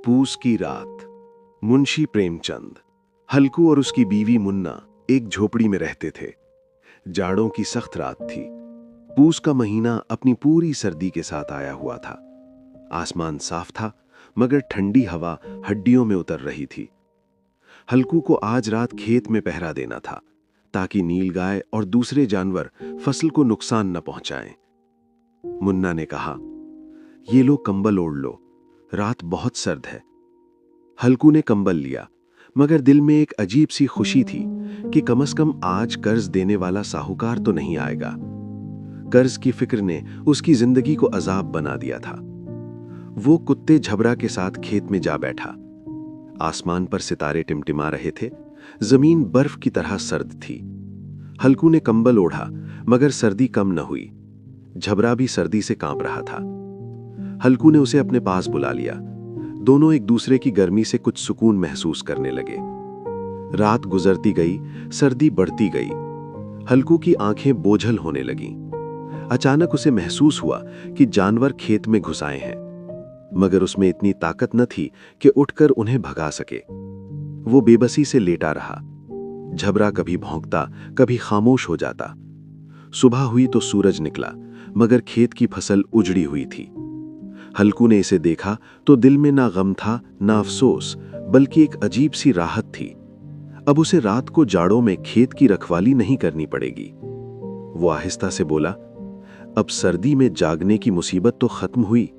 पूस की रात। मुंशी प्रेमचंद, हल्कू और उसकी बीवी मुन्ना एक झोपड़ी में रहते थे। जाड़ों की सख्त रात थी। पूस का महीना अपनी पूरी सर्दी के साथ आया हुआ था। आसमान साफ था, मगर ठंडी हवा हड्डियों में उतर रही थी। हल्कू को आज रात खेत में पहरा देना था, ताकि नीलगाय और दूसरे जानवर फसल को नुकसान न पहुंचाएं। मुन्ना ने कहा, ये लो कंबल ओढ़ लो, रात बहुत सर्द है। हल्कू ने कंबल लिया, मगर दिल में एक अजीब सी खुशी थी कि कम से कम आज कर्ज देने वाला साहूकार तो नहीं आएगा। कर्ज की फिक्र ने उसकी जिंदगी को अजाब बना दिया था। वो कुत्ते झबरा के साथ खेत में जा बैठा। आसमान पर सितारे टिमटिमा रहे थे, जमीन बर्फ की तरह सर्द थी। हल्कू ने कंबल ओढ़ा, मगर सर्दी कम न हुई। झबरा भी सर्दी से कांप रहा था। हल्कू ने उसे अपने पास बुला लिया। दोनों एक दूसरे की गर्मी से कुछ सुकून महसूस करने लगे। रात गुजरती गई, सर्दी बढ़ती गई। हल्कू की आंखें बोझल होने लगीं। अचानक उसे महसूस हुआ कि जानवर खेत में घुस आए हैं, मगर उसमें इतनी ताकत न थी कि उठकर उन्हें भगा सके। वो बेबसी से लेटा रहा। झबरा कभी भौंकता, कभी खामोश हो जाता। सुबह हुई तो सूरज निकला, मगर खेत की फसल उजड़ी हुई थी। हल्कू ने इसे देखा तो दिल में ना गम था, ना अफसोस, बल्कि एक अजीब सी राहत थी। अब उसे रात को जाड़ों में खेत की रखवाली नहीं करनी पड़ेगी। वो आहिस्ता से बोला, अब सर्दी में जागने की मुसीबत तो खत्म हुई।